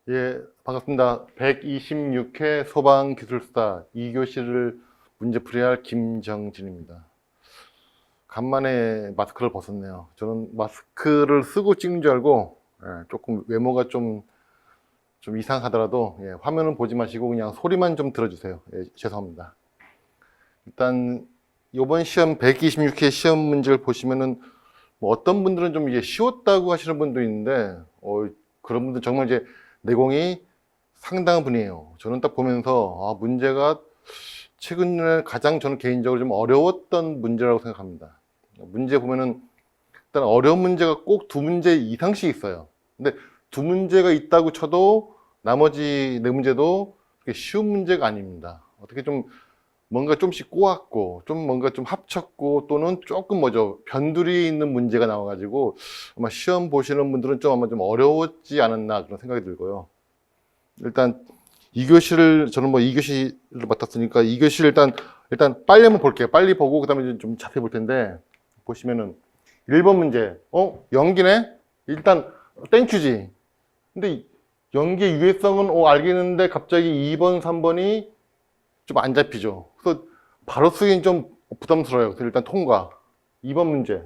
예, 반갑습니다. 126회 소방기술사 2교시를 문제풀이할 김정진입니다. 간만에 마스크를 벗었네요. 저는 마스크를 쓰고 찍는 줄 알고 조금 외모가 좀 이상하더라도 화면은 보지 마시고 그냥 소리만 좀 들어주세요. 죄송합니다. 일단 이번 시험 126회 시험 문제를 보시면은 뭐 어떤 분들은 좀 이게 쉬웠다고 하시는 분도 있는데 그런 분들 정말 이제 내공이 상당한 분이에요. 저는 딱 보면서 문제가 최근에 가장 저는 개인적으로 좀 어려웠던 문제라고 생각합니다. 문제 보면은 일단 어려운 문제가 꼭 두 문제 이상씩 있어요. 근데 두 문제가 있다고 쳐도 나머지 네 문제도 쉬운 문제가 아닙니다. 어떻게 좀 뭔가 좀씩 꼬았고 좀 뭔가 좀 합쳤고 또는 조금 변두리 있는 문제가 나와가지고 아마 시험 보시는 분들은 아마 좀 어려웠지 않았나 그런 생각이 들고요. 일단 2교시를 저는 2교시를 맡았으니까 2교시를 일단 빨리 한번 볼게요. 빨리 보고 그다음에 좀 자세히 볼 텐데 보시면은 1번 문제 연기네. 일단 땡큐지. 근데 연기의 유해성은 알겠는데 갑자기 2번 3번이 좀 안 잡히죠. 그래서 바로 쓰기는 좀 부담스러워요. 그래서 일단 통과. 2번 문제.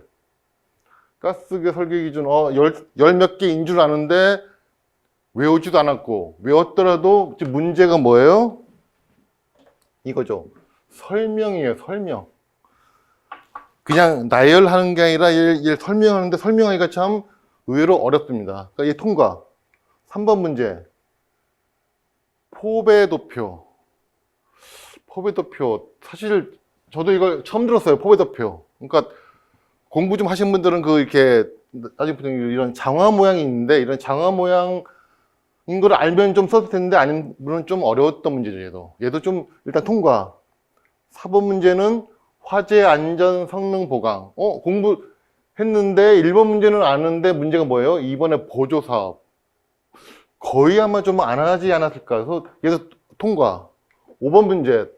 가스계 설계 기준 열 몇 개인 줄 아는데 외우지도 않았고 외웠더라도 문제가 뭐예요? 이거죠. 설명이에요. 설명. 그냥 나열하는 게 아니라 얘 설명하는데 설명하기가 참 의외로 어렵습니다. 그러니까 얘 통과. 3번 문제. 포배도표. 포배도표. 사실 저도 이걸 처음 들었어요. 포배도표. 그러니까 공부 좀 하신 분들은 이렇게 나중에 이런 장화 모양이 있는데 이런 장화 모양인 걸 알면 좀 썼을 텐데 아니면 좀 어려웠던 문제죠. 얘도 좀 일단 통과. 4번 문제는 화재 안전 성능 보강. 공부했는데 1번 문제는 아는데 문제가 뭐예요? 2번에 보조 사업. 거의 아마 좀 안 하지 않았을까. 그래서 얘도 통과. 5번 문제.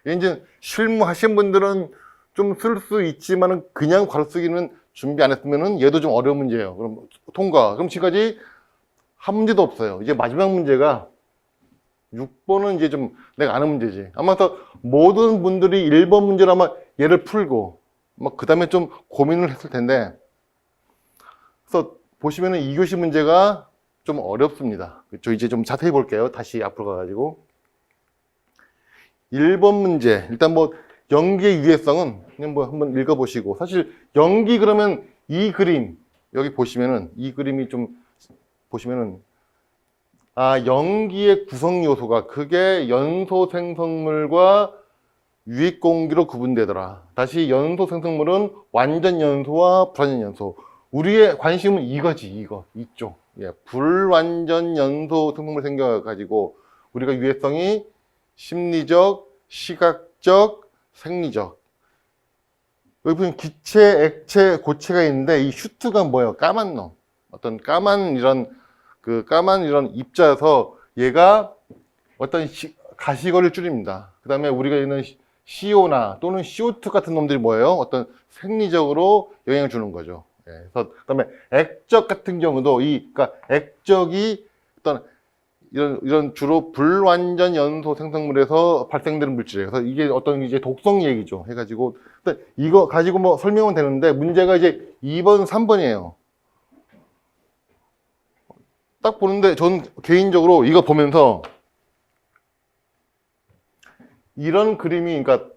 이제 실무하신 분들은 좀 쓸 수 있지만은 그냥 바로 쓰기는 준비 안 했으면은 얘도 좀 어려운 문제예요. 그럼 통과. 그럼 지금까지 한 문제도 없어요. 이제 마지막 문제가 6번은 이제 좀 내가 아는 문제지. 아마 모든 분들이 1번 문제를 아마 얘를 풀고 그 다음에 좀 고민을 했을 텐데 그래서 보시면은 2교시 문제가 좀 어렵습니다. 그렇죠? 이제 좀 자세히 볼게요. 다시 앞으로 가가지고 1번 문제. 일단 연기의 유해성은 그냥 한번 읽어보시고 사실 연기 그러면 이 그림 여기 보시면은 이 그림이 좀 보시면은 연기의 구성 요소가 그게 연소 생성물과 유익 공기로 구분되더라. 다시 연소 생성물은 완전 연소와 불완전 연소. 우리의 관심은 이거지, 이쪽. 불완전 연소 생성물 생겨가지고 우리가 유해성이 심리적, 시각적, 생리적. 여기 보면 기체, 액체, 고체가 있는데 이 슈트가 뭐예요? 까만 놈. 어떤 까만 이런 입자여서 얘가 어떤 가시거리를 줄입니다. 그 다음에 우리가 있는 CO나 또는 CO2 같은 놈들이 뭐예요? 어떤 생리적으로 영향을 주는 거죠. 그래서 그다음에 액적 같은 경우도 그러니까 액적이 어떤 이런 주로 불완전 연소 생성물에서 발생되는 물질이에요. 그래서 이게 어떤 이제 독성 얘기죠. 해가지고 이거 가지고 설명은 되는데 문제가 이제 2번, 3번이에요. 딱 보는데 전 개인적으로 이거 보면서 이런 그림이 그러니까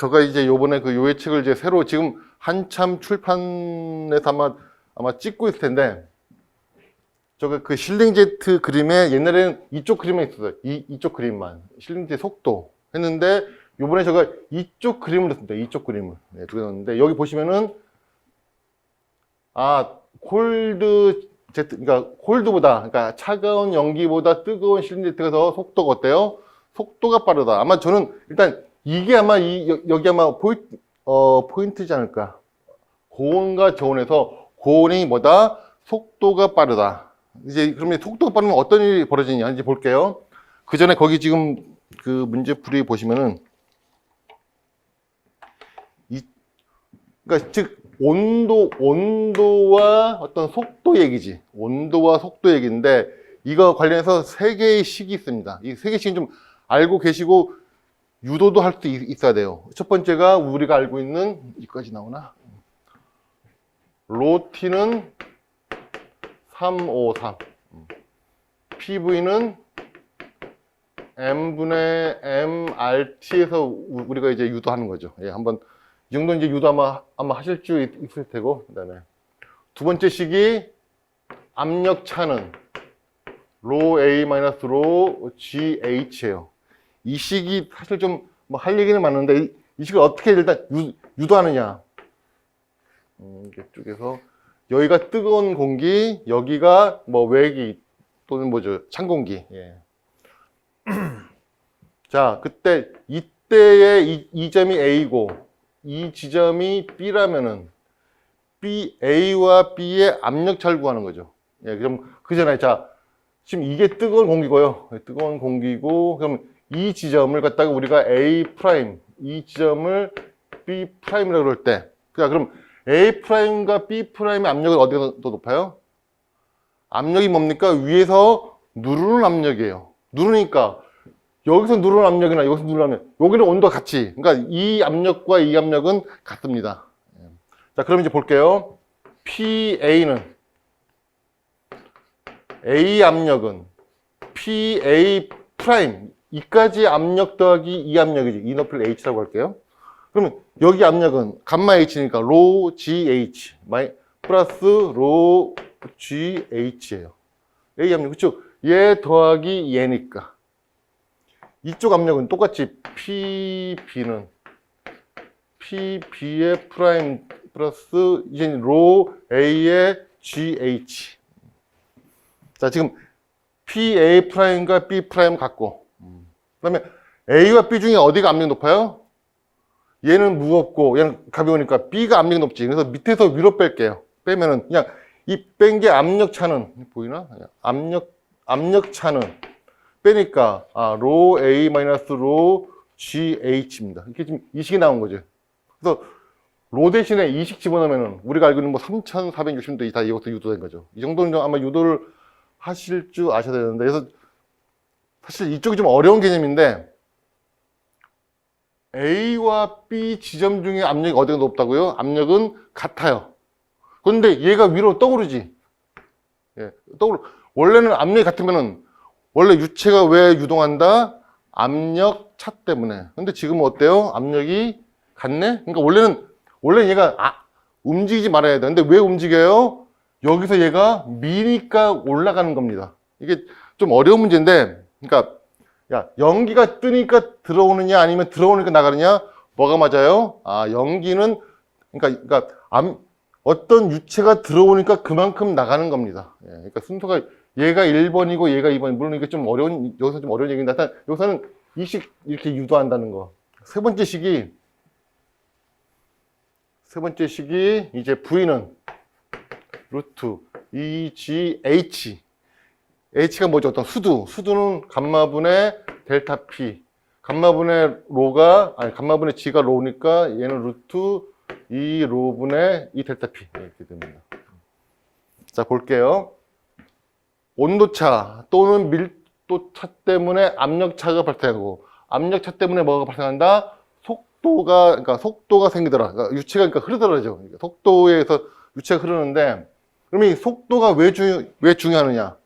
제가 이제 요번에 요의 책을 이제 새로 지금 한참 출판에서 아마 찍고 있을 텐데 실링제트 그림에 옛날에는 이쪽 그림만 있었어요. 이쪽 그림만 실링제트 속도 했는데 요번에 제가 이쪽 그림을 했습니다. 이쪽 그림을 두 개 넣었는데 여기 보시면은 콜드 제트 그러니까 콜드보다 그러니까 차가운 연기보다 뜨거운 실링제트가 더 속도가 어때요? 속도가 빠르다. 아마 저는 일단 이게 아마 여기 아마 포인트지 않을까. 고온과 저온에서 고온이 뭐다? 속도가 빠르다. 이제 그러면 속도가 빠르면 어떤 일이 벌어지냐 이제 볼게요. 그 전에 거기 지금 문제풀이 보시면은 그러니까 즉 온도와 어떤 속도 얘기지. 온도와 속도 얘기인데 이거 관련해서 세 개의 식이 있습니다. 이 세 개의 식은 좀 알고 계시고 유도도 할 수 있어야 돼요. 첫 번째가 우리가 알고 있는, 이까지 나오나? 로 T는 353, PV는 M분의 MRT에서 우리가 이제 유도하는 거죠. 예, 한번 이 정도 이제 유도 아마 하실 줄 있을 테고, 그다음에 두 번째 식이 압력 차는 로 A 마이너스 로 GH예요. 이 식이 사실 좀 뭐 할 얘기는 많은데 이 식을 어떻게 일단 유도하느냐. 이쪽에서 여기가 뜨거운 공기, 여기가 뭐 외기 또는 뭐죠, 찬 공기. 예. 자, 그때 이때의 이 점이 A고 이 지점이 B라면은 A와 B의 압력차를 구하는 거죠. 예, 그럼 그잖아요. 자, 지금 이게 뜨거운 공기고요. 뜨거운 공기고, 그럼 이 지점을 갖다가 우리가 A 프라임, 이 지점을 B 프라임이라고 그럴 때, 그럼 A 프라임과 B 프라임의 압력은 어디가 더 높아요? 압력이 뭡니까? 위에서 누르는 압력이에요. 누르니까 여기서 누르는 압력이나 여기서 누르는 압력, 여기는 온도가 같이. 그러니까 이 압력과 이 압력은 같습니다. 자, 그럼 이제 볼게요. PA는, A 압력은 PA 프라임, 이까지 압력 더하기 이 압력이지. 이 높이를 H라고 할게요. 그러면 여기 압력은 감마 H니까 로 GH 플러스 로 GH예요. A 압력, 그쵸? 얘 더하기 얘니까. 이쪽 압력은 똑같이 PB는 PB의 프라임 플러스 이제 로 A의 GH. 자, 지금 PA 프라임과 B 프라임 같고, 그다음에 A와 B 중에 어디가 압력이 높아요? 얘는 무겁고 얘는 가벼우니까 B가 압력이 높지. 그래서 밑에서 위로 뺄게요. 빼면은 그냥 이 뺀 게 압력 차는 보이나? 압력 차는 빼니까 로 A 마이너스 로 GH입니다. 이렇게 지금 이 식이 나온 거죠. 그래서 로 대신에 이 식 집어넣으면은 우리가 알고 있는 뭐 3,460도 다 이것도 유도된 거죠. 이 정도는 아마 유도를 하실 줄 아셔야 되는데, 그래서 사실 이쪽이 좀 어려운 개념인데, A와 B 지점 중에 압력이 어디가 높다고요? 압력은 같아요. 그런데 얘가 위로 떠오르지. 예, 원래는 압력이 같으면은 원래 유체가 왜 유동한다? 압력 차 때문에. 근데 지금은 어때요? 압력이 같네? 그러니까 원래 얘가 움직이지 말아야 돼. 근데 왜 움직여요? 여기서 얘가 미니까 올라가는 겁니다. 이게 좀 어려운 문제인데, 그러니까 야, 연기가 뜨니까 들어오느냐 아니면 들어오니까 나가느냐? 뭐가 맞아요? 연기는 그러니까 어떤 유체가 들어오니까 그만큼 나가는 겁니다. 예, 그러니까 순서가 얘가 1번이고 얘가 2번. 물론 이게 좀 여기서 좀 어려운 얘기인데, 일단 여기서는 이 식 이렇게 유도한다는 거. 세 번째 식이 이제 V는 루트 EGH. H가 뭐죠? 어떤 수두는 감마분의 델타 P. 감마분의 G가 로니까 얘는 루트 이 로분의 이 델타 P. 이렇게 됩니다. 자, 볼게요. 온도차 또는 밀도차 때문에 압력차가 발생하고, 압력차 때문에 뭐가 발생한다? 속도가 생기더라. 그러니까 유체가 흐르더라죠. 속도에서 유체가 흐르는데, 그러면 이 속도가 왜 중요하느냐?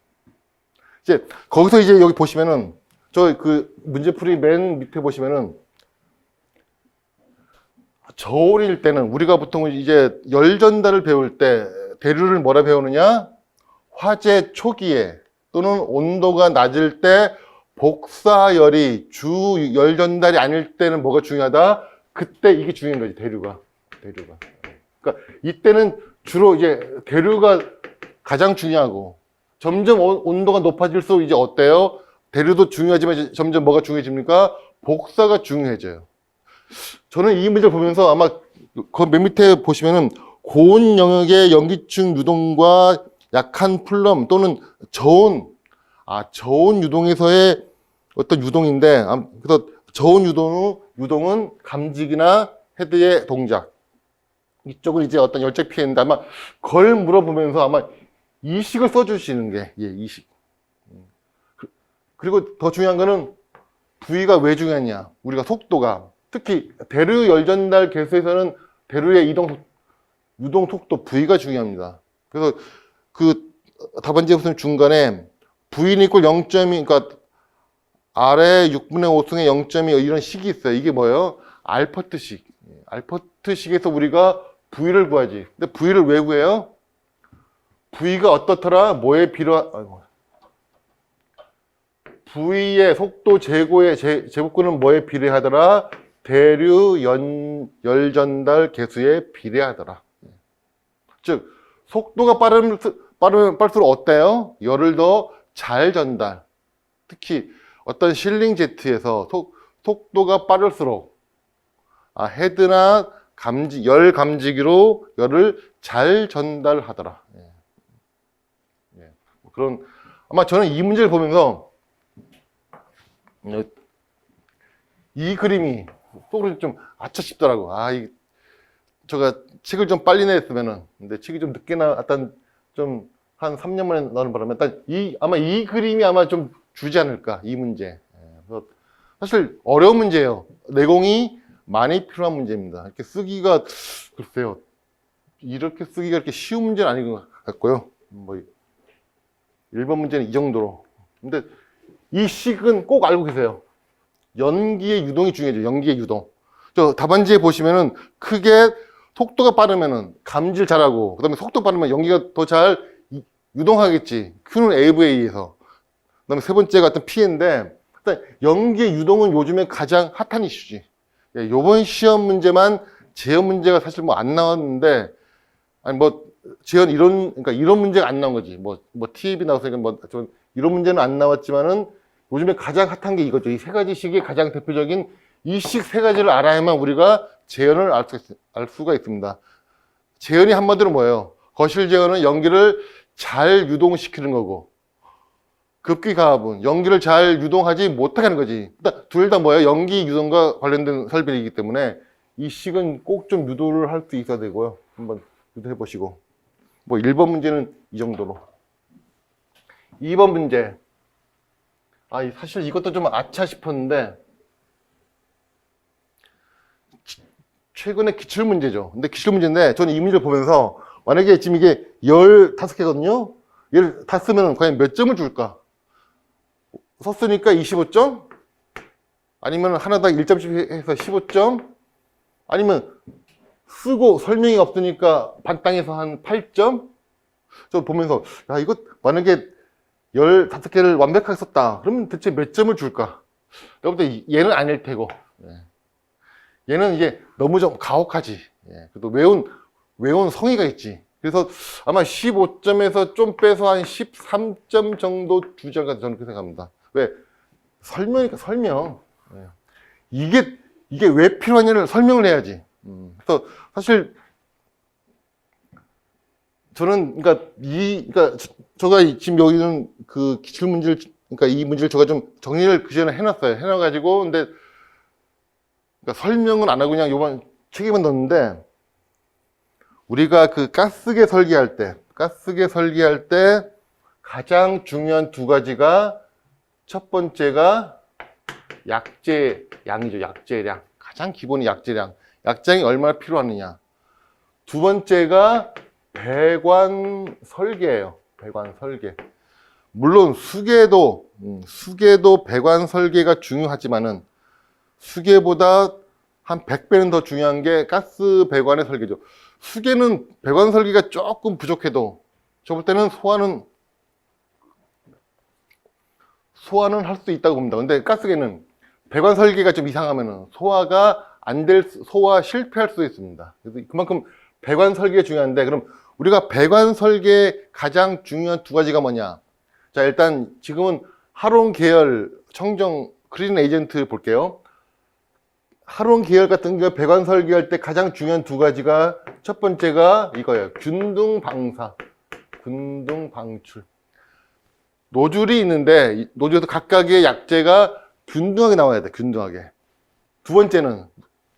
이제 거기서 이제 여기 보시면은 그 문제풀이 맨 밑에 보시면은 저울일 때는 우리가 보통 이제 열 전달을 배울 때 대류를 뭐라 배우느냐? 화재 초기에 또는 온도가 낮을 때 복사열이 주 열 전달이 아닐 때는 뭐가 중요하다? 그때 이게 중요한 거지, 대류가. 그러니까 이때는 주로 이제 대류가 가장 중요하고, 점점 온도가 높아질수록 이제 어때요? 대류도 중요하지만 점점 뭐가 중요해집니까? 복사가 중요해져요. 저는 이 문제를 보면서 아마 그 맨 밑에 보시면은 고온 영역의 연기층 유동과 약한 플럼 또는 저온 유동에서의 어떤 유동인데, 그래서 저온 유동은 감지기나 헤드의 동작. 이쪽은 이제 어떤 열적 피해인데, 아마 그걸 물어보면서 아마 이 식을 써주시는 게, 이 식. 그리고 더 중요한 거는 V가 왜 중요하냐. 우리가 속도가 특히 대류 열전달 개수에서는 대류의 유동 속도 V가 중요합니다. 그래서 그 답안지에 보시면 중간에 V는 이꼴 0.2, 그러니까 아래 6분의 5승의 0.2 이런 식이 있어요. 이게 뭐예요? 알퍼트식. 알퍼트식에서 우리가 V를 구하지. 근데 V를 왜 구해요? V가 어떻더라? 뭐에 V의 속도 제곱근은 뭐에 비례하더라? 대류 열전달 개수에 비례하더라. 즉 속도가 빠르면 빠를수록 어때요? 열을 더 잘 전달. 특히 어떤 실링 제트에서 속도가 빠를수록 헤드나 열 감지기로 열을 잘 전달하더라. 그런 아마 저는 이 문제를 보면서 이 그림이 속으로 좀 아차 싶더라고. 제가 책을 좀 빨리 냈으면은, 근데 책이 좀 늦게 나왔던, 좀 한 3년 만에 나오는 바람에, 아마 이 그림이 아마 좀 주지 않을까, 이 문제. 그래서 사실 어려운 문제예요. 내공이 많이 필요한 문제입니다. 이렇게 쓰기가, 글쎄요. 이렇게 쓰기가 이렇게 쉬운 문제는 아닌 것 같고요. 1번 문제는 이 정도로. 근데 이 식은 꼭 알고 계세요. 연기의 유동이 중요하죠. 연기의 유동. 저 답안지에 보시면은 크게 속도가 빠르면은 감지를 잘하고, 그 다음에 속도 빠르면 연기가 더 잘 유동하겠지. Q는 AV에 의해서. 그 다음에 세 번째 같은 P인데, 일단 연기의 유동은 요즘에 가장 핫한 이슈지. 요번 시험 문제만 재현 문제가 사실 안 나왔는데, 재현 그러니까 이런 문제가 안 나온 거지. TAB 나왔으니까 좀 이런 문제는 안 나왔지만은 요즘에 가장 핫한 게 이거죠. 이 세 가지 식이 가장 대표적인 이 식 세 가지를 알아야만 우리가 재현을 알 수가 있습니다. 재현이 한마디로 뭐예요? 거실 재현은 연기를 잘 유동시키는 거고, 급기 가압은 연기를 잘 유동하지 못하게 하는 거지. 둘 다 뭐예요? 연기 유동과 관련된 설비이기 때문에 이 식은 꼭 좀 유도를 할 수 있어야 되고요. 한번 유도해 보시고. 1번 문제는 이 정도로. 2번 문제. 사실 이것도 좀 아차 싶었는데, 최근에 기출문제죠. 근데 기출문제인데, 저는 이 문제를 보면서, 만약에 지금 이게 15개거든요? 얘를 다 쓰면 과연 몇 점을 줄까? 썼으니까 25점? 아니면 하나당 1점씩 해서 15점? 아니면 쓰고 설명이 없으니까 반땅에서 한 8점? 저 보면서, 이거 만약에 15개를 완벽하게 썼다. 그러면 대체 몇 점을 줄까? 내가 볼 때 얘는 아닐 테고. 얘는 이제 너무 좀 가혹하지. 그래도 외운 성의가 있지. 그래서 아마 15점에서 좀 빼서 한 13점 정도 주지 않을까 저는 그렇게 생각합니다. 왜? 설명이니까 설명. 이게 왜 필요하냐를 설명을 해야지. 그래서 사실 저는 그러니까 제가 지금 여기는 그 기출 문제를 그러니까 이 문제를 제가 좀 정리를 그 전에 해놨어요. 해놔가지고 근데 그러니까 설명은 안 하고 그냥 요번 책에만 넣었는데 우리가 그 가스계 설계할 때 가장 중요한 두 가지가 첫 번째가 약재량이죠. 약재량. 가장 기본이 약재량. 약재량이 얼마나 필요하느냐. 두 번째가 배관 설계예요. 배관 설계. 물론 수계도 배관 설계가 중요하지만은 수계보다 한 100배는 더 중요한 게 가스 배관의 설계죠. 수계는 배관 설계가 조금 부족해도 저 볼 때는 소화는 할 수 있다고 봅니다. 근데 가스계는 배관 설계가 좀 이상하면은 소화 실패할 수 있습니다. 그래서 그만큼 배관 설계가 중요한데 그럼 우리가 배관 설계 가장 중요한 두 가지가 뭐냐? 자, 일단 지금은 하론 계열 청정 클린 에이전트 볼게요. 하론 계열 같은 경우 배관 설계할 때 가장 중요한 두 가지가 첫 번째가 이거예요. 균등 방사, 균등 방출. 노즐이 있는데 노즐에서 각각의 약재가 균등하게 나와야 돼. 균등하게. 두 번째는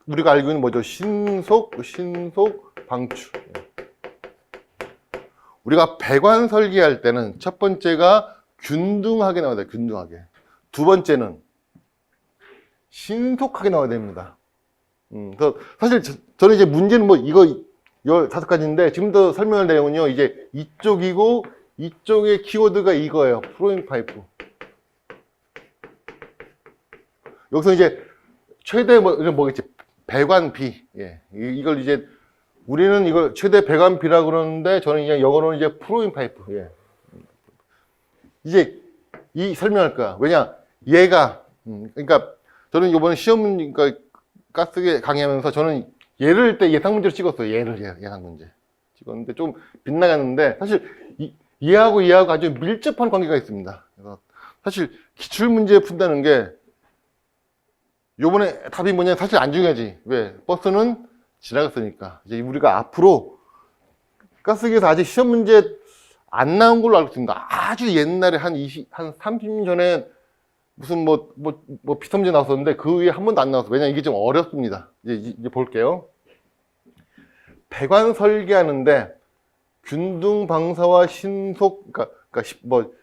우리가 알고 있는 뭐죠? 신속 방출. 우리가 배관 설계할 때는 첫 번째가 균등하게 나와야 돼. 균등하게. 두 번째는 신속하게 나와야 됩니다. 그래서 사실 저는 이제 문제는 뭐 이거 15가지인데 지금부터 설명할 내용은요, 이제 이쪽이고 이쪽의 키워드가 이거예요. 플로잉 파이프. 여기서 이제 최대 뭐겠지? 배관비. 예. 이걸 이제 우리는 이걸 최대 배관비라고 그러는데 저는 그냥 영어로는 이제 플로잉 파이프. 예. 이제 이 설명할 거야. 왜냐? 얘가 그러니까 저는 이번에 시험 그러니까 가스계 강의하면서 저는 얘를 때 예상 문제로 찍었어요. 얘를 예상 문제 찍었는데 좀 빗나갔는데 사실 얘하고 아주 밀접한 관계가 있습니다. 그래서 사실 기출 문제 푼다는 게 요번에 답이 뭐냐 사실 안 중요하지. 왜? 버스는 지나갔으니까. 이제 우리가 앞으로 가스계에서 아직 시험 문제 안 나온 걸로 알고 있습니다. 아주 옛날에 한 30년 전에 무슨 비슷한 문제 나왔었는데 그 위에 한 번도 안 나왔어요. 왜냐면 이게 좀 어렵습니다. 이제 볼게요. 배관 설계하는데 균등 방사와 신속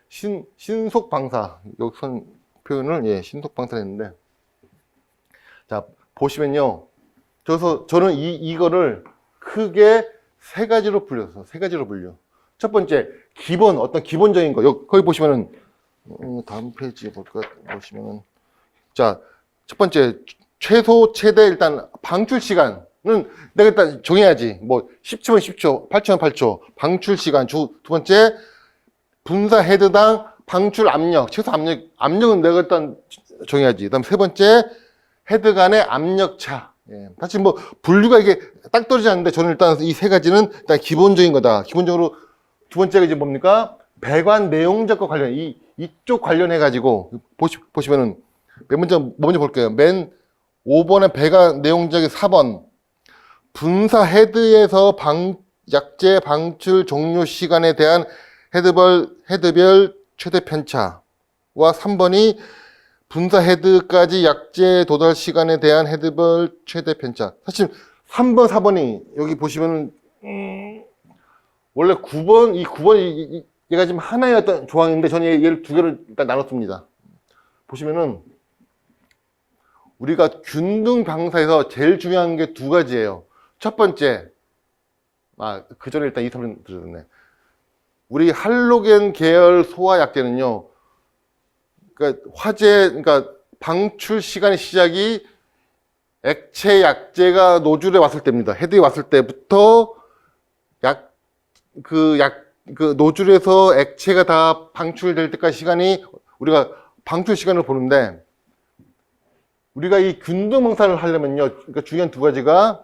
신속 방사 여기 선 표현을 신속 방사를 했는데 자 보시면요. 저는 이거를 크게 세 가지로 불렸어. 세 가지로 불려. 첫 번째 어떤 기본적인 거 거기 보시면은 다음 페이지에 보시면은 자 첫 번째 최소 최대 일단 방출 시간은 내가 일단 정해야지. 뭐 10초면 10초, 8초면 8초. 방출 시간 두 번째 분사 헤드당 방출 압력, 최소 압력은 내가 일단 정해야지. 그다음 세 번째 헤드 간의 압력 차. 예. 사실 뭐 분류가 이게 딱 떨어지지 않는데 저는 일단 이 세 가지는 일단 기본적인 거다. 기본적으로 두 번째가 이제 뭡니까? 배관 내용적과 관련 이쪽 관련해 가지고 보시면은 먼저 볼게요. 맨 5번의 배관 내용적이 4번 분사 헤드에서 약제 방출 종료 시간에 대한 헤드별 최대 편차와 3번이 분사 헤드까지 약제 도달 시간에 대한 헤드별 최대 편차. 사실 3번, 4번이 여기 보시면은 원래 9번, 이 9번이 얘가 지금 하나의 어떤 조항인데 저는 얘를 두 개를 일단 나눴습니다. 보시면은 우리가 균등 방사에서 제일 중요한 게 두 가지예요. 첫 번째, 그 전에 일단 이 설명 드렸네. 우리 할로겐 계열 소화 약제는요, 그러니까 방출 시간의 시작이 액체 약제가 노즐에 왔을 때입니다. 헤드에 왔을 때부터 노즐에서 액체가 다 방출될 때까지 시간이 우리가 방출 시간을 보는데 우리가 이 균등 방사를 하려면요, 그러니까 중요한 두 가지가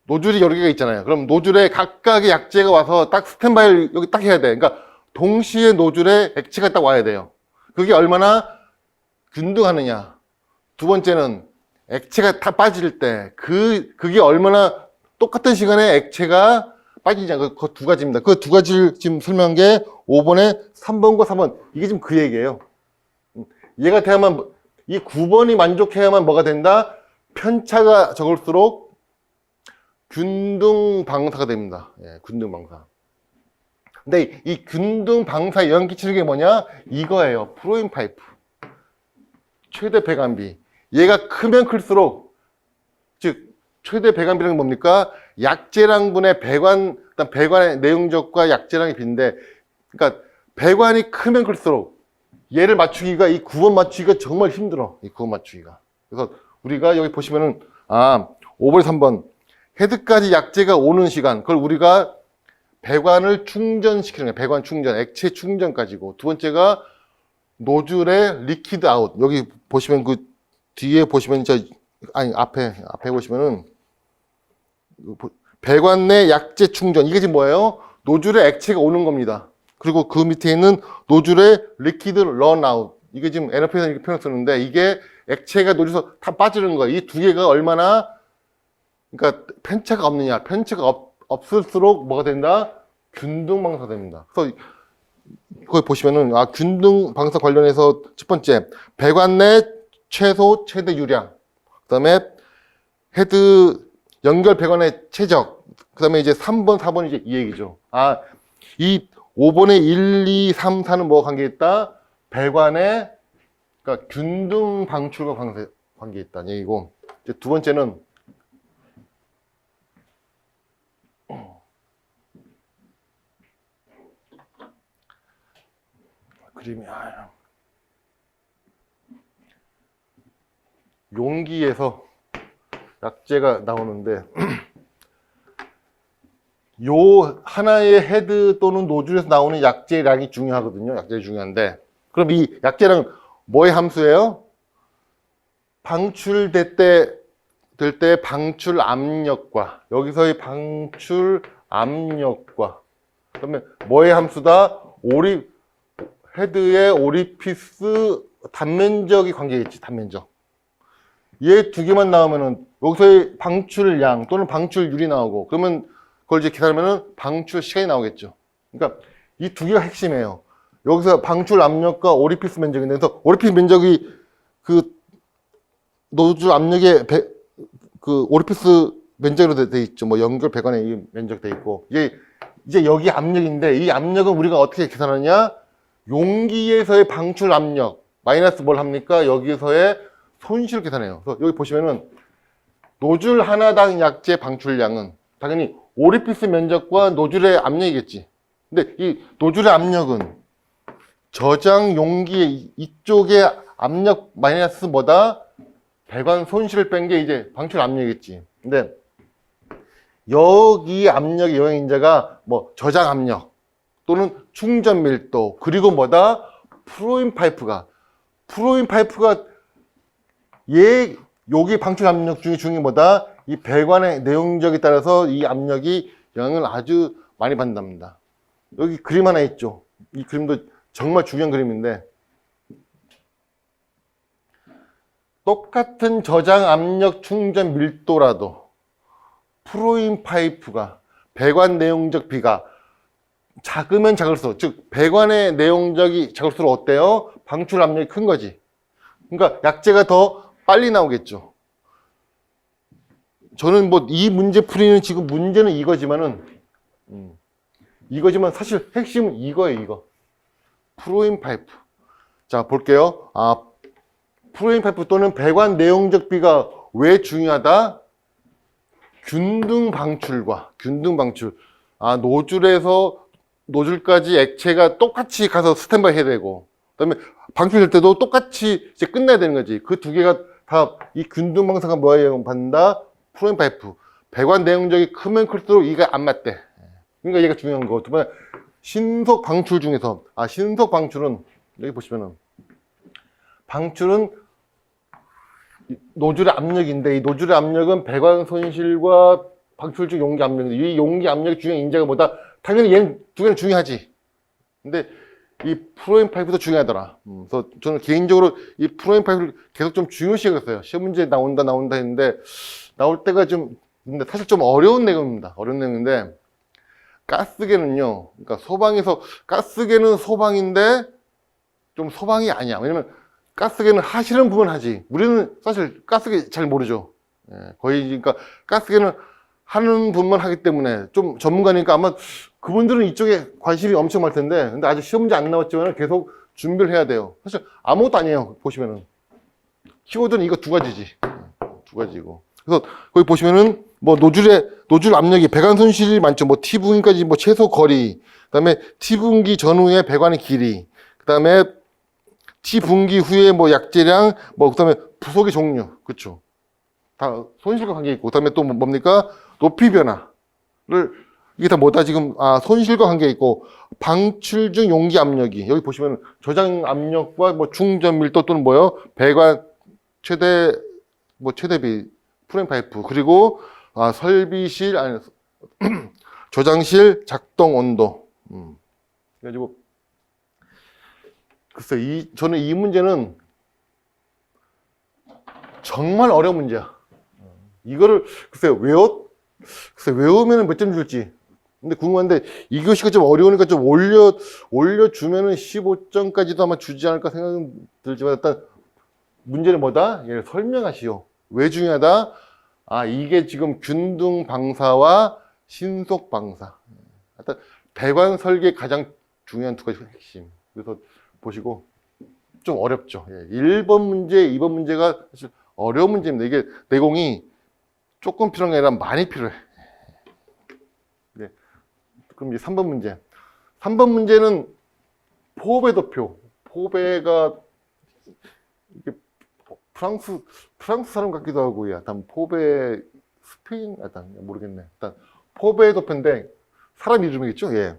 노즐이 여러 개가 있잖아요. 그럼 노즐에 각각의 약제가 와서 딱 스탠바이를 여기 딱 해야 돼. 그러니까 동시에 노즐에 액체가 딱 와야 돼요. 그게 얼마나 균등하느냐. 두 번째는 액체가 다 빠질 때 그게 얼마나 똑같은 시간에 액체가 빠지냐. 그 두 가지입니다. 그 두 가지를 지금 설명한 게 5번에 3번과 4번. 이게 지금 그 얘기예요. 얘가 돼야만, 이 9번이 만족해야만 뭐가 된다? 편차가 적을수록 균등 방사가 됩니다. 예, 균등 방사. 근데 이 균등 방사에 영향 끼치는 게 뭐냐? 이거예요. 플로잉 파이프. 최대 배관비. 얘가 크면 클수록, 즉, 최대 배관비라는 게 뭡니까? 약제량분의 배관의 내용적과 약제량의 비인데, 그러니까 배관이 크면 클수록 얘를 맞추기가, 이 9번 맞추기가 정말 힘들어. 이 9번 맞추기가. 그래서 우리가 여기 보시면은, 5번, 3번. 헤드까지 약제가 오는 시간. 그걸 우리가 배관을 충전시키는 거예요. 배관 충전, 액체 충전까지고. 두 번째가 노즐의 리퀴드 아웃. 여기 보시면 그 뒤에 보시면 앞에 보시면은 배관 내 약제 충전. 이게 지금 뭐예요? 노즐에 액체가 오는 겁니다. 그리고 그 밑에 있는 노즐의 리퀴드 런 아웃. 이게 지금 NF에서 이렇게 표현 쓰는데 이게 액체가 노즐에서 다 빠지는 거예요. 이 두 개가 얼마나 그러니까 편차가 없느냐. 편차가 없을수록 뭐가 된다? 균등 방사 됩니다. 그래서 거기 보시면은 균등 방사 관련해서 첫 번째 배관 내 최소 최대 유량. 그다음에 헤드 연결 배관의 최적. 그다음에 이제 3번, 4번 이제 이 얘기죠. 이 5번에 1, 2, 3, 4는 뭐가 관계 있다? 배관의 그러니까 균등 방출과 관계 있다는 얘기고, 이제 두 번째는 그림이 용기에서 약재가 나오는데 요 하나의 헤드 또는 노즐에서 나오는 약재량이 중요하거든요. 약재량이 중요한데, 그럼 이 약재량은 뭐의 함수예요? 방출될 때 방출 압력과, 여기서의 방출 압력과, 그러면 뭐의 함수다? 헤드의 오리피스 단면적이 관계겠지, 단면적. 얘 두 개만 나오면은 여기서의 방출량 또는 방출율이 나오고, 그러면 그걸 이제 계산하면은 방출 시간이 나오겠죠. 그러니까 이 두 개가 핵심이에요. 여기서 방출 압력과 오리피스 면적인데, 그래서 오리피스 면적이 그 노즐 압력의 그 오리피스 면적으로 돼 있죠. 뭐 연결 배관에 이 면적 돼 있고, 이제 여기 압력인데, 이 압력은 우리가 어떻게 계산하느냐? 용기에서의 방출 압력 마이너스 뭘 합니까? 여기서의 손실을 계산해요. 그래서 여기 보시면은 노즐 하나당 약재 방출량은 당연히 오리피스 면적과 노즐의 압력이겠지. 근데 이 노즐의 압력은 저장 용기의 이쪽의 압력 마이너스 뭐다? 배관 손실을 뺀 게 이제 방출 압력이겠지. 근데 여기 압력의 영향인자가 뭐 저장 압력 또는 충전 밀도, 그리고 뭐다? 프로인 파이프가 여기 방출 압력 중에 뭐다? 이 배관의 내용적에 따라서 이 압력이 영향을 아주 많이 받는답니다. 여기 그림 하나 있죠. 이 그림도 정말 중요한 그림인데, 똑같은 저장 압력 충전 밀도라도 프로인 파이프가 배관 내용적 비가 작으면 작을수록, 즉 배관의 내용적이 작을수록 어때요? 방출 압력이 큰 거지. 그러니까 약재가 더 빨리 나오겠죠. 저는 뭐 이 문제 풀이는 지금 문제는 이거지만 사실 핵심은 이거예요, 이거. 프로인 파이프. 자, 볼게요. 프로인 파이프 또는 배관 내용적 비가 왜 중요하다? 균등 방출. 노즐에서 노즐까지 액체가 똑같이 가서 스탠바이 해야 되고, 그다음에 방출될 때도 똑같이 이제 끝나야 되는 거지. 그 두 개가 다 이 균등 방사가 뭐에 영향을 받는다? 프로인 파이프. 배관 내용적이 크면 클수록 이가 안 맞대. 그러니까 얘가 중요한 거. 두 번째, 신속 방출 중에서, 신속 방출은, 여기 보시면은, 방출은 노즐의 압력인데, 이 노즐의 압력은 배관 손실과 방출 중 용기 압력인데, 이 용기 압력의 중요한 인자가 뭐다? 당연히 얘는 두 개는 중요하지. 근데 이 프로인 파이프도 중요하더라. 그래서 저는 개인적으로 이 프로인 파이프를 계속 좀 중요시하겠어요. 시험 문제 나온다 했는데, 나올 때가 근데 사실 좀 어려운 내용입니다. 어려운 내용인데, 가스계는요, 그러니까 가스계는 소방인데, 좀 소방이 아니야. 왜냐면, 가스계는 하시는 부분 하지. 우리는 사실 가스계 잘 모르죠. 거의, 그러니까, 가스계는 하는 분만 하기 때문에 좀 전문가니까 아마 그분들은 이쪽에 관심이 엄청 많을 텐데, 근데 아직 시험 문제 안 나왔지만 계속 준비를 해야 돼요. 사실 아무것도 아니에요. 보시면은. 키워드는 이거 두 가지지. 두 가지고. 그래서 거기 보시면은 뭐 노즐 압력이 배관 손실이 많죠. 뭐 T분기까지 뭐 최소 거리, 그다음에 T분기 전후의 배관의 길이, 그다음에 T분기 후에 뭐 약재량, 뭐 그다음에 부속의 종류, 그렇죠. 다 손실과 관계 있고, 그다음에 또 뭡니까? 높이 변화를, 이게 다 뭐다 지금 손실과 관계 있고, 방출 중 용기 압력이 여기 보시면 저장 압력과 뭐 충전 밀도 또는 뭐요? 배관 최대비 프레임 파이프, 그리고 설비실 저장실 작동 온도. 그래가지고 글쎄 저는 이 문제는 정말 어려운 문제야. 이거를 글쎄 외우면 몇 점 줄지. 근데 궁금한데 이 교시가 좀 어려우니까 좀 올려주면은 15점까지도 아마 주지 않을까 생각은 들지만, 일단 문제는 뭐다? 얘를 설명하시오. 왜 중요하다? 이게 지금 균등 방사와 신속 방사. 일단 배관 설계 가장 중요한 두 가지 핵심. 그래서 보시고, 좀 어렵죠. 예. 1번 문제, 2번 문제가 사실 어려운 문제입니다. 이게 내공이 조금 필요한 게 아니라 많이 필요해. 네. 그럼 이제 3번 문제. 3번 문제는 포베 도표. 포베가 이게 프랑스 사람 같기도 하고, 약간 포베 스페인, 일단 모르겠네. 일단 포베 도표인데 사람 이름이겠죠? 예.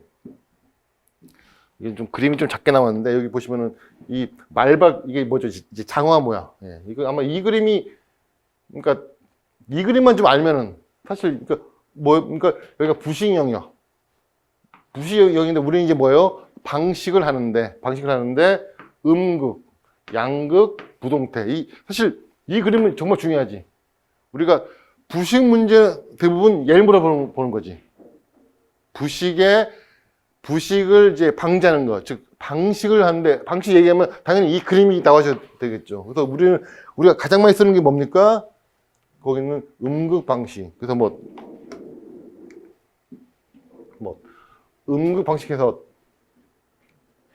이게 좀 그림이 좀 작게 나왔는데 여기 보시면은 이 말박 이게 뭐죠? 이제 장화 모양. 예. 이거 아마 이 그림이 그러니까 이 그림만 좀 알면은 사실 그러니까 여기가 부식영역. 부식영역인데 우리는 이제 뭐예요? 방식을 하는데 음극, 양극, 부동태. 사실 이 그림은 정말 중요하지. 우리가 부식 문제 대부분 얘를 물어보는 거지. 부식을 이제 방지하는 거, 즉 방식을 하는데 방식 얘기하면 당연히 이 그림이 나와줘야 되겠죠. 그래서 우리가 가장 많이 쓰는 게 뭡니까? 거기는 음극 방식. 그래서 음극 방식에서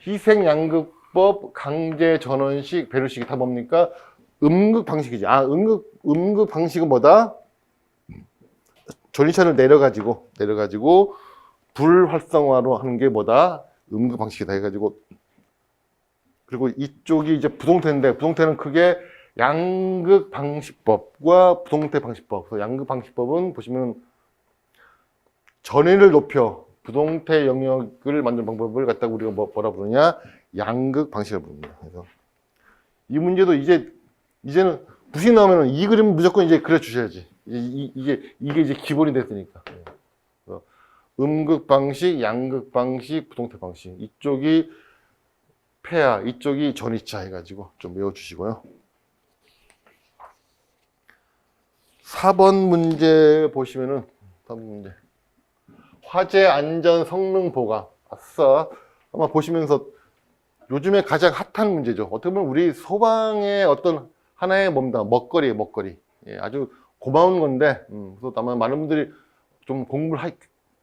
희생양극법, 강제전원식, 배류식이 다 뭡니까? 음극 방식이지. 음극 방식은 뭐다? 전위선을 내려가지고 불활성화로 하는 게 뭐다? 음극 방식이다 해가지고. 그리고 이쪽이 이제 부동태인데, 부동태는 크게 양극 방식법과 부동태 방식법. 그래서 양극 방식법은 보시면 전위를 높여 부동태 영역을 만드는 방법을 갖다가 우리가 뭐라 부르냐? 양극 방식을 부릅니다. 그래서 이 문제도 이제는 부식 나오면은 이 그림은 무조건 이제 그려주셔야지. 이게 이제 기본이 됐으니까. 음극 방식, 양극 방식, 부동태 방식. 이쪽이 폐하, 이쪽이 전위차 해가지고 좀 외워주시고요. 4번 문제 보시면은 4번 문제. 화재 안전 성능 보강. 아싸. 아마 보시면서 요즘에 가장 핫한 문제죠. 어떻게 보면 우리 소방의 어떤 하나의 뭡니다. 먹거리. 예, 아주 고마운 건데, 그래서 아마 많은 분들이 좀 공부를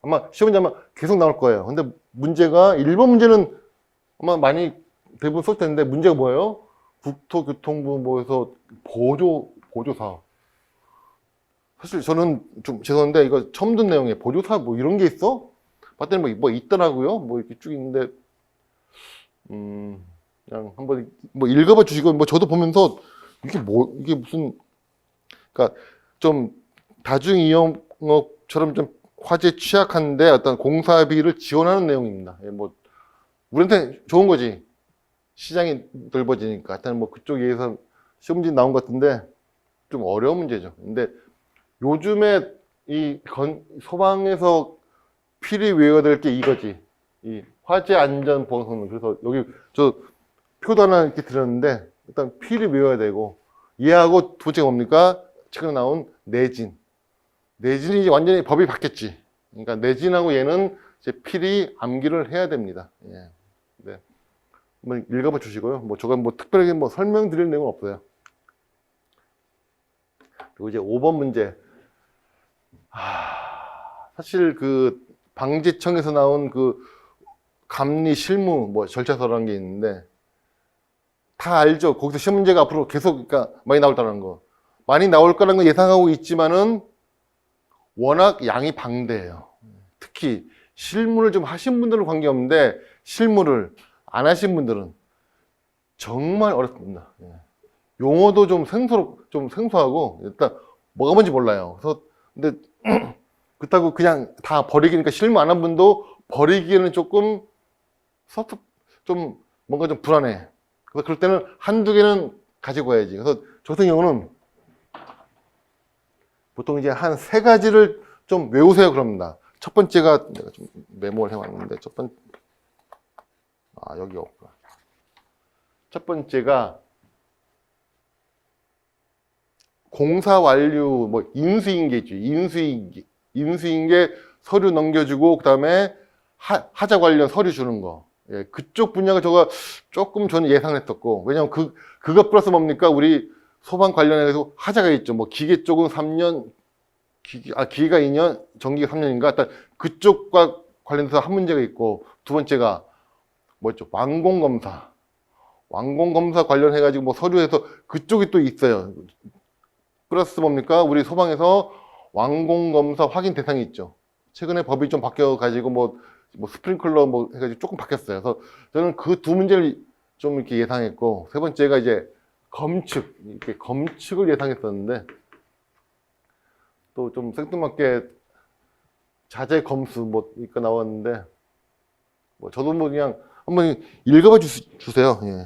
아마 시험 문제 아마 계속 나올 거예요. 근데 문제가 1번 문제는 아마 많이 대부분 쓸 텐데 문제가 뭐예요? 국토교통부에서 보조사. 사실 저는 좀 죄송한데 이거 처음 듣는 내용이에요. 보조사 뭐 이런 게 있어? 봤더니 뭐 있더라고요. 뭐 이렇게 쭉 있는데 그냥 한번 뭐 읽어봐 주시고 뭐 저도 보면서 이게 무슨 그러니까 좀 다중이용업처럼 좀 화재 취약한데 어떤 공사비를 지원하는 내용입니다. 예, 뭐 우리한테 좋은 거지. 시장이 넓어지니까. 일단 뭐 그쪽에서 시험 문제 나온 것 같은데 좀 어려운 문제죠. 근데 요즘에 소방에서 필히 외워야 될 게 이거지. 이 화재 안전 보강. 그래서 여기 저 표도 하나 이렇게 드렸는데 일단 필히 외워야 되고 얘하고 두 번째가 뭡니까? 최근에 나온 내진. 내진이 이제 완전히 법이 바뀌었지. 그러니까 내진하고 얘는 이제 필히 암기를 해야 됩니다. 예. 네. 한번 읽어봐 주시고요. 뭐 저건 뭐 특별하게 뭐 설명드릴 내용은 없어요. 그리고 이제 5번 문제. 사실 그 방지청에서 나온 그 감리 실무 뭐 절차서라는 게 있는데 다 알죠. 거기서 시험 문제가 앞으로 계속 그러니까 많이 나올다는 거. 많이 나올 거라는 거 예상하고 있지만은 워낙 양이 방대해요. 특히 실무를 좀 하신 분들은 관계없는데 실무를 안 하신 분들은 정말 어렵습니다. 용어도 좀 생소하고 일단 뭐가 뭔지 몰라요. 그래서 근데 그렇다고 그냥 다 버리기니까 실무 안 한 분도 버리기에는 조금 좀 뭔가 좀 불안해. 그래서 그럴 때는 한두 개는 가지고 가야지. 그래서 저 같은 경우는 보통 이제 한 3가지를 좀 외우세요 그럽니다. 첫 번째가 내가 좀 메모를 해왔는데 여기 없구나. 첫 번째가 공사 완료 뭐 인수인계 있죠. 인수인계 서류 넘겨주고 그다음에 하자 관련 서류 주는 거. 예, 그쪽 분야가 저가 조금 저는 예상했었고 왜냐하면 그것 플러스 뭡니까 우리 소방 관련해서 하자가 있죠. 뭐 기계 쪽은 3년, 기계가 2년, 전기가 3년인가? 일단 그쪽과 관련해서 한 문제가 있고 두 번째가 뭐였죠? 완공검사. 완공검사 관련해가지고 뭐 서류에서 그쪽이 또 있어요. 플러스 뭡니까? 우리 소방에서 완공검사 확인 대상이 있죠. 최근에 법이 좀 바뀌어가지고 뭐 스프링클러 뭐 해가지고 조금 바뀌었어요. 그래서 저는 그 두 문제를 좀 이렇게 예상했고, 세 번째가 이제 검측, 이렇게 검측을 예상했었는데, 또 좀 생뚱맞게 자재 검수 뭐 이거 나왔는데, 뭐 저도 뭐 그냥 한번 읽어봐 주세요. 예.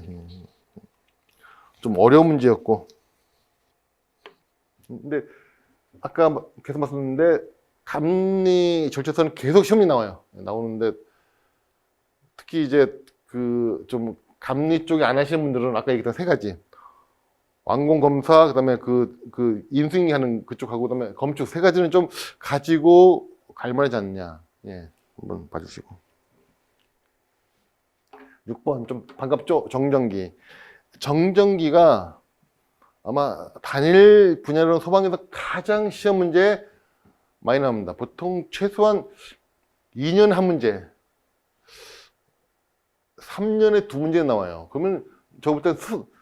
좀 어려운 문제였고. 근데 아까 계속 말씀드렸는데 감리 절차서는 계속 시험이 나오는데 특히 이제 그 좀 감리 쪽에 안 하시는 분들은 아까 얘기했던 세 가지 완공 검사 그다음에 그 인수인계하는 그쪽하고 그다음에 검축 세 가지는 좀 가지고 갈 만하지 않느냐. 예, 한번 봐주시고. 6번 좀 반갑죠? 정전기. 정전기가 아마 단일 분야로 소방에서 가장 시험 문제 많이 나옵니다. 보통 최소한 2년에 한 문제, 3년에 두 문제 나와요. 그러면 저부터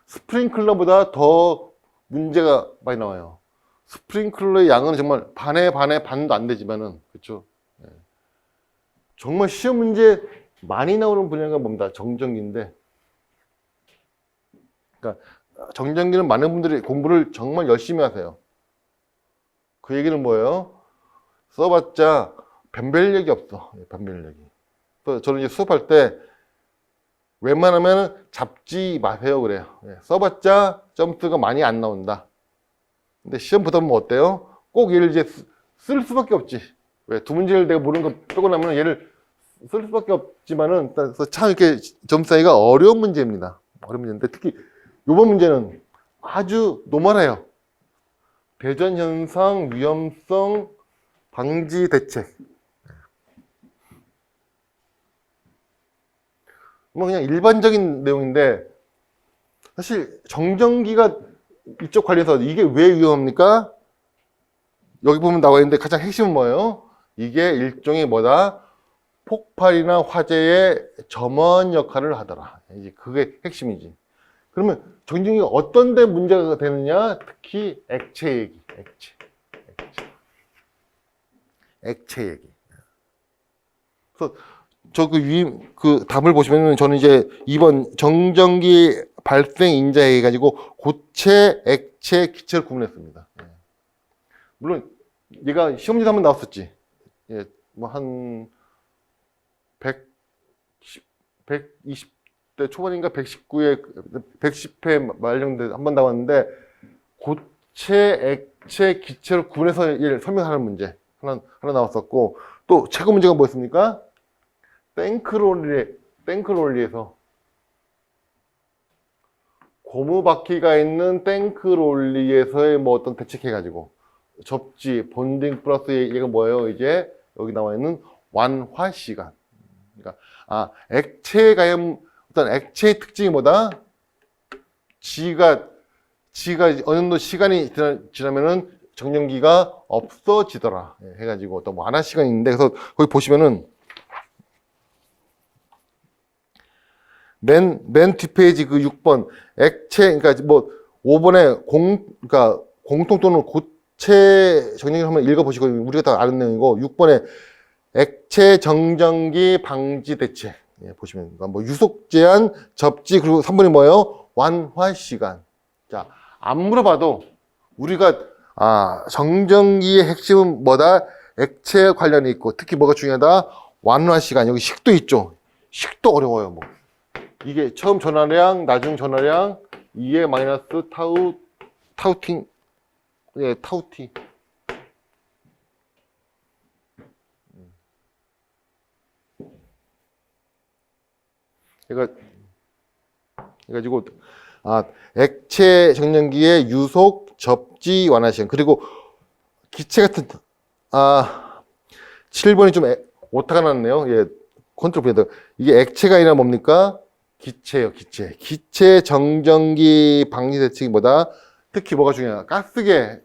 스프링클러보다 더 문제가 많이 나와요. 스프링클러의 양은 정말 반에 반도 안 되지만은, 그렇죠? 네. 정말 시험 문제 많이 나오는 분야가 뭡니다. 정전기인데, 그러니까 정전기는 많은 분들이 공부를 정말 열심히 하세요. 그 얘기는 뭐예요? 써봤자 변별력이 없어. 변별력이. 그래서 저는 이제 수업할 때 웬만하면 잡지 마세요 그래요. 써봤자 점수가 많이 안 나온다. 근데 시험 보다 보면 어때요? 꼭 얘를 이제 쓸 수밖에 없지. 왜? 두 문제를 내가 모르는 거 빼고 나면 얘를 쓸 수밖에 없지만은 참 이렇게 점수 따기가 어려운 문제입니다. 어려운 문제인데 특히 이번 문제는 아주 노멀해요. 대전 현상, 위험성, 방지 대책. 뭐 그냥 일반적인 내용인데 사실 정전기가 이쪽 관련해서 이게 왜 위험합니까? 여기 보면 나와 있는데 가장 핵심은 뭐예요? 이게 일종의 뭐다? 폭발이나 화재의 점원 역할을 하더라. 이제 그게 핵심이지. 그러면 정전기가 어떤 데 문제가 되느냐? 특히 액체 얘기. 액체 얘기. 그래서 저 그 답을 보시면은 저는 이제 2번 정전기 발생 인자해 가지고 고체, 액체, 기체를 구분했습니다. 예. 물론 얘가 시험지도 한번 나왔었지. 예, 뭐 한 120대 초반인가 119에 110회 말 정도 한번 나왔는데 고체, 액체, 기체를 구분해서 얘를 설명하는 문제 하나 나왔었고 또 최고 문제가 뭐였습니까? 탱크롤리에서 고무바퀴가 있는 탱크롤리에서의 뭐 어떤 대책해가지고 접지, 본딩 플러스 얘가 뭐예요? 이제 여기 나와 있는 완화 시간. 그러니까 액체 가염 어떤 액체의 특징이 뭐다? 지가 어느 정도 시간이 지나면은 정전기가 없어지더라. 해가지고 어떤 완화 시간이 있는데 그래서 거기 보시면은 맨 뒷페이지 그 6번 액체 그러니까 뭐 5번에 그러니까 공통 또는 고체 정전기를 한번 읽어보시고 우리가 다 아는 내용이고 6번에 액체 정전기 방지 대책 보시면 그러니까 뭐 유속 제한 접지 그리고 3번이 뭐예요? 완화 시간. 자, 안 물어봐도 우리가 정전기의 핵심은 뭐다? 액체 관련이 있고 특히 뭐가 중요하다? 완화 시간. 여기 식도 있죠. 식도 어려워요. 뭐. 이게 처음 전하량, 나중 전하량 2의 마이너스 타우팅, 타우티. 그래가지고 액체 정전기의 유속, 접지, 완화 시간. 그리고 기체 같은 7번이 좀 오타가 났네요. 예, 컨트롤 V에다 이게 액체가 아니라 뭡니까? 기체예요, 기체. 기체 정전기 방지 대책이 뭐다? 특히 뭐가 중요하냐? 가스계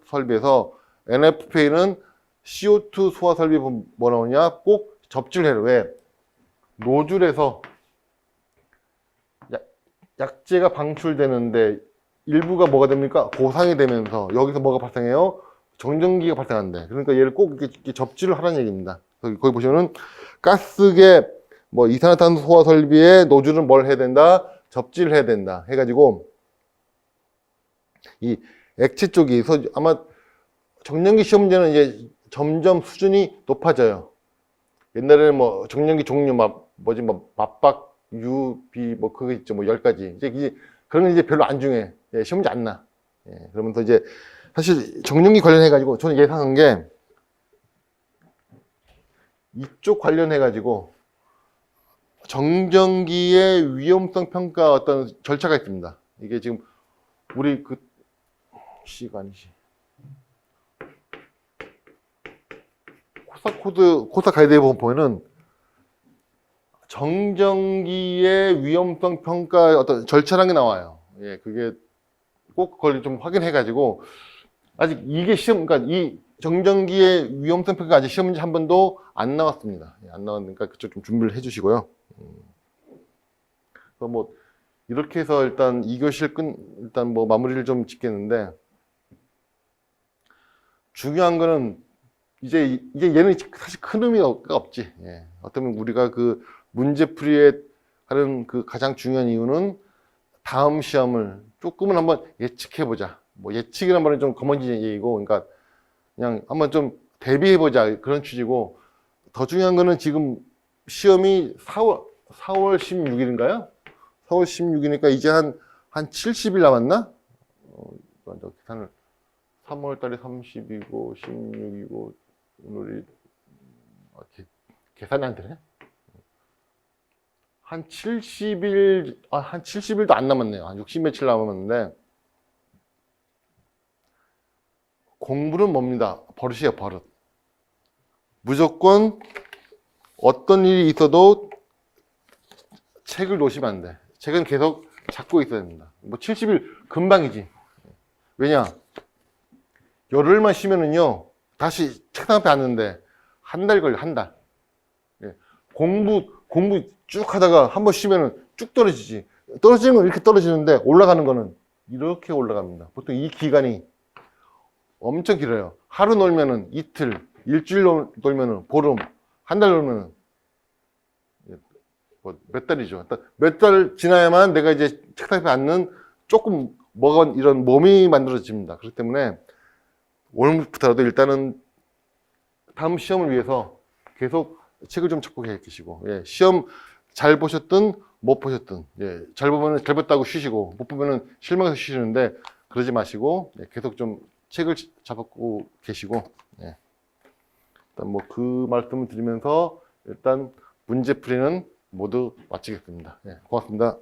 설비에서 NFPA는 CO2 소화 설비 뭐 나오냐? 꼭 접지를 해요. 왜? 노즐에서 약재가 방출되는데 일부가 뭐가 됩니까? 고상이 되면서 여기서 뭐가 발생해요? 정전기가 발생한대. 그러니까 얘를 꼭 이렇게 접지를 하라는 얘기입니다. 거기 보시면은 가스계 뭐 이산화탄소 소화 설비에 노즐은 뭘 해야 된다? 접지를 해야 된다. 해가지고 이 액체 쪽이 아마 정전기 시험 문제는 이제 점점 수준이 높아져요. 옛날에는 뭐 정전기 종류 맞박 UB 뭐 그거 있죠. 뭐 10가지. 이제 그런 건 이제 별로 안 중요해. 예, 시험 문제 안 나. 예, 그러면서 이제 사실 정전기 관련해 가지고 저는 예상한 게 이쪽 관련해 가지고 정전기의 위험성 평가 어떤 절차가 있습니다. 이게 지금 우리 그 C가 아니지. 코사 가이드에 보면은 정전기의 위험성 평가 어떤 절차라는 게 나와요. 예, 그게 꼭 그걸 좀 확인해 가지고 아직 이게 그러니까 이 정전기의 위험성 평가 아직 시험 문제 한 번도 안 나왔습니다. 예, 안 나왔으니까 그쪽 좀 준비를 해 주시고요. 그래서 뭐 이렇게 해서 일단 2교실 일단 뭐 마무리를 좀 짓겠는데 중요한 거는 이제 얘는 사실 큰 의미가 없지. 예. 어쩌면 우리가 그 문제풀이에 하는 그 가장 중요한 이유는 다음 시험을 조금은 한번 예측해보자. 뭐 예측이란 말은 좀 거머쥐는 얘기고, 그러니까 그냥 한번 좀 대비해보자 그런 취지고, 더 중요한 거는 지금 시험이 4월 16일인가요? 4월 16일이니까 이제 한 70일 남았나? 먼저 계산을 3월 달에 30이고 16이고 오늘이 계산이 안 되네. 한 70일, 한 70일도 안 남았네요. 한 60 며칠 남았는데 공부는 뭡니다. 버릇이에요, 버릇. 무조건 어떤 일이 있어도 책을 놓으시면 안 돼. 책은 계속 잡고 있어야 됩니다. 뭐 70일 금방이지. 왜냐? 열흘만 쉬면은요, 다시 책상 앞에 앉는데 한 달 걸려, 한 달. 예. 공부 쭉 하다가 한번 쉬면은 쭉 떨어지지. 떨어지는 건 이렇게 떨어지는데 올라가는 거는 이렇게 올라갑니다. 보통 이 기간이 엄청 길어요. 하루 놀면은 이틀, 일주일 놀면은 보름, 한 달 놀면은 뭐 몇 달이죠. 몇 달 지나야만 내가 이제 책상 앞에 앉는 조금 먹은 이런 몸이 만들어집니다. 그렇기 때문에 오늘부터라도 일단은 다음 시험을 위해서 계속 책을 좀 찾고 계시고, 예, 시험 잘 보셨든 못 보셨든, 예, 잘 보면은 잘 봤다고 쉬시고 못 보면은 실망해서 쉬시는데 그러지 마시고, 예, 계속 좀 책을 잡고 계시고, 예, 일단 뭐 그 말씀을 드리면서 일단 문제풀이는 모두 마치겠습니다. 예, 고맙습니다.